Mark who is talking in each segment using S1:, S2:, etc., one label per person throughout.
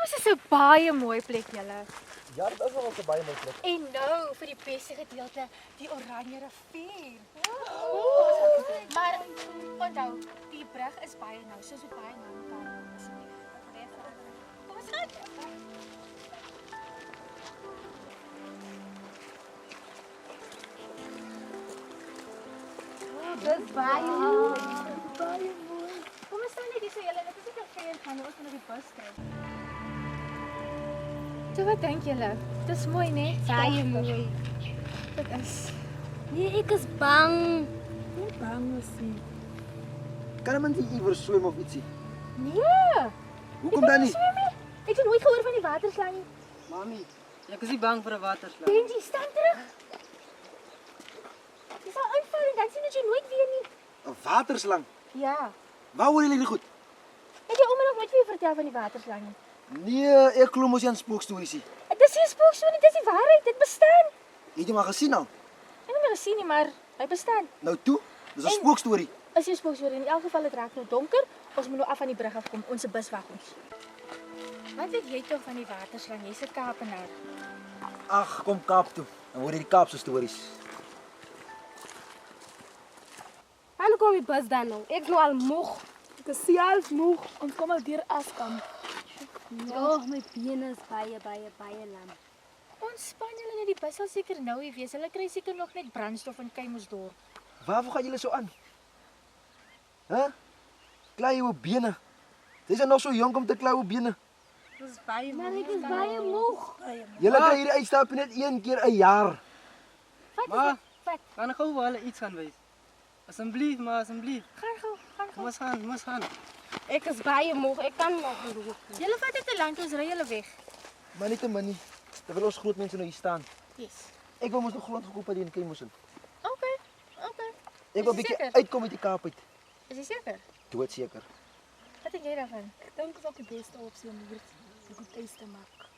S1: Ons is 'n baie mooi plek, julle.
S2: Ja, dit is wel 'n baie mooi plek.
S1: En nou vir die beste gedeelte, die Oranje rivier. Maar onthou, die brug is baie nou, soos wat baie nou mekaar asseblief. Kom ons gaan. Dis baie mooi. Kom ons staan net hier so julle, dit is nie te ver gaan ons moet op die bus kry. So wat dink julle? Dis mooi, né?
S3: Baie mooi.
S1: Dit is.
S3: Nee, ek is bang.
S4: Nie bang is nie.
S2: Kan iemand hier iewers swem of ietsie?
S1: Nee.
S2: Hoekom dan nie?
S1: Ek het nooit gehoor van die waterslang nie.
S4: Mami, ek is nie bang vir 'n waterslang.
S1: Benji, staan terug. Jy sal uitval en dan sien jy nooit weer nie.
S2: 'n Waterslang.
S1: Ja.
S2: Waar hoor julle dit goed?
S1: Het jy ouma nog nooit vir jou vertel van die waterslang nie?
S2: Nee, ek glo mos jy aan spookstories nie.
S1: Dit is nie 'n spookstorie nie, dit is die waarheid. Dit bestaan.
S2: Het jy maar gesien al?
S1: Ek het hom nie gesien nie, maar hy bestaan.
S2: Nou toe, dis 'n
S1: En-
S2: spookstorie.
S1: Is jy 'n spookstorie? In elk geval het raak nou donker. Ons moet nou af van die brug afkom. Ons bus wag ons. Wat weet jy tog van die waterslang? Jy's 'n Kaapenaar.
S2: Ag, kom Kaap toe. Dan hoor jy die Kaapse stories.
S3: Wanneer kom die bus dan nou? Ek is nou al moeg.
S4: Ek is self moeg. Ons kom al deur Askamp.
S3: Ja, my bene is baie lam.
S1: Ons span hulle net die bus sal seker nou hier wees. Hulle kry seker nog net brandstof in Keimosdorp.
S2: Waarvoor gaan julle so aan? Klei jou bene. Dis nog so jonk om te klei jou bene.
S4: Dis baie
S3: Maar ek is baie moeg.
S2: Julle kry hierdie uitstapie net een keer 'n jaar.
S1: Wat
S4: Ma.
S1: is dit? Wat?
S4: Kan gou vir hulle iets gaan wys. Asseblief, maar asseblief.
S1: Gaan gou, gaan gou.
S4: Moet gaan.
S3: Ek is baie moeg. Ek kan nog nie loop.
S1: Julle vat dit te lank, ons ry julle weg.
S2: Maar nie te min nie. Terwyl ons groot mense nou hier staan.
S1: Yes.
S2: Ek wou mos nog grond gekoop het in Keimosin.
S1: Okay.
S2: Ek wou 'n
S1: Is jy
S2: bietjie
S1: seker?
S2: uitkom uit die Kaap uit.
S1: Is jy seker?
S2: Doodseker.
S1: Wat dink jy daarvan?
S4: Ek dink dit is ook die beste opsie om hier 'n goed eis te maak.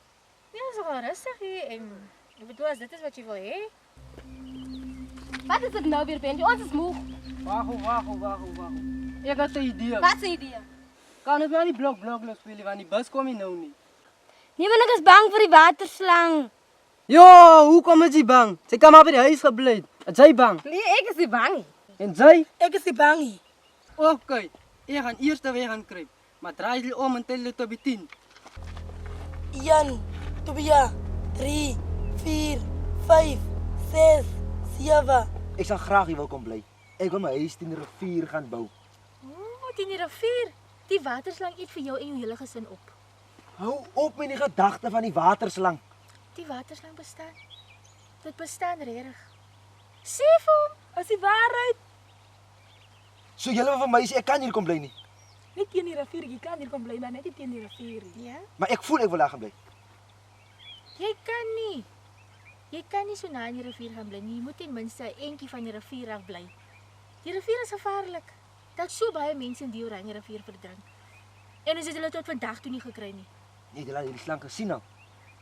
S1: Ja, ons is wel rustig hier en ek bedoel as dit is wat jy wil hê.
S3: Wat is dit nou weer, Benji? Ons is moeg.
S4: Wag. Ek het 'n idee.
S3: Wat 'n idee?
S4: Kan ons maar nie blok speel want die bus kom nie nou nie.
S3: Nee, maar ek is bang vir die waterslang.
S4: Jo, hoekom is jy bang? Sy kan maar by die huis gebly. Is jy bang?
S3: Nee, ek is nie bang nie.
S4: En sy?
S5: Ek is nie bang nie.
S4: Okay. Ek gaan eers weg gaan kruip. Maar draai jy om en tel jy tot by 10.
S5: 1, 2, 3, 4, 5, 6, 7.
S2: Ek sal graag hier wil kom bly. Ek wil my huis teen die rivier gaan bou.
S1: O, teen die rivier. Die waterslang eet vir jou en jou hele gesin op.
S2: Hou op met die gedagte van die waterslang.
S1: Die waterslang bestaan. Dit bestaan regtig. Sê vir hom,
S4: Is die waarheid?
S2: So julle wil vir my sê ek kan hier kom bly nie.
S4: Net teen die rivier, jy kan hier kom bly, maar net nie teen die rivier nie.
S1: ja?
S2: Maar ek voel ek wil daar gaan bly.
S1: Jy kan nie. Jy kan nie so na in die rivier gaan bly nie. Jy moet ten minste 'n entjie van die rivier af bly. Die rivier is gevaarlik. Daar't so baie mense in die Oranje rivier verdrink. En ons het hulle tot vandag toe nie gekry nie.
S2: Nee, julle het hierdie slang gesien al.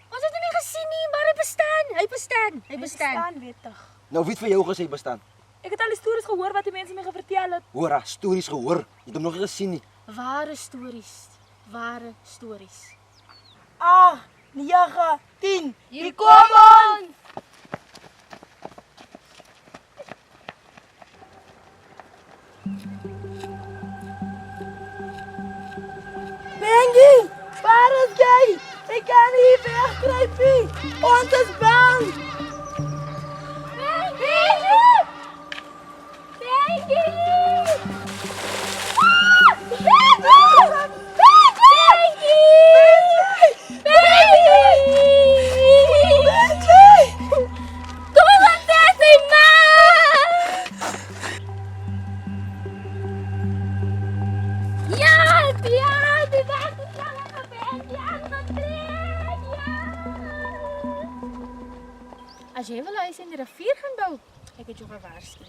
S1: Ons het hom nie gesien nie, maar hy bestaan. Hy bestaan.
S4: Wettig.
S2: Nou wie het vir jou gesê bestaan?
S4: Ek het al die stories gehoor wat die mense my vertel het.
S2: Hoor, stories gehoor. Jy het hom nog nie gesien nie.
S1: Ware stories. Ware stories.
S5: 8, 9, 10.
S3: Hier kom ons.
S5: Benji, waar is jy? Ek kan nie wegkruip nie. Ons is bang.
S3: Benji! Benji!
S1: As jy wil huis in die rivier gaan bou, ek het jou gewaarsku.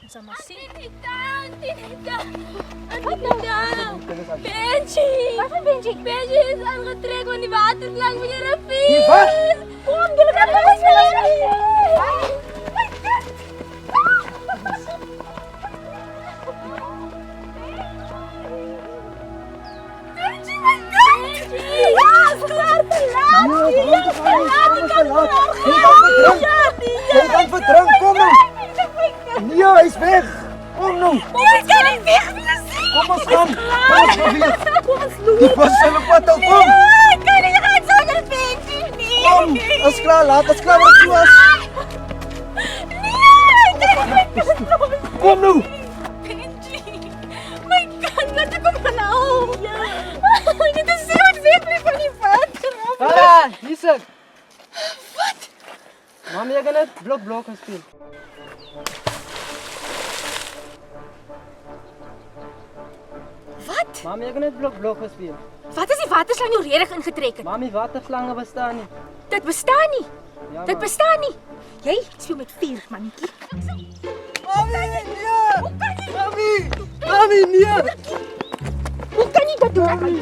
S1: Ons sal maar sien.
S3: Wat nou? Benji! Wat is Benji? Benji is aangetrek van die waterslang van die rivier.
S2: Wat?
S3: Kom, julle kan huis. Benji,
S2: Jy kan verdrink, kom nou! Nee, hy is weg! Kom nou!
S3: Ons kan nie weg wees nie.
S2: Kom ons gaan! Kom ons beweeg! Die bus sal op pad al kom!
S3: Ek kan nie gaan sonder Benji nie.
S2: Kom! Ons klaar, laat ons klaar wat jy was! Kom nou!
S3: Benji. My kind, laat ek hom gaan hou. Dit is so wat weet nie van die water.
S4: Tara, hier sit. Wat? Mami, jy kan net blok gaan speel.
S3: Wat?
S4: Mami, jy kan net blok gaan speel.
S1: Wat is die waterslang jou redig ingetrek het?
S4: Mami, waterslange bestaan nie.
S1: Dit bestaan nie.
S4: Ja,
S1: Dit bestaan nie. Jy speel met vuur, mannetjie.
S5: Mami, nee!
S4: Mami, nee!
S1: Hoe kan jy dit doen?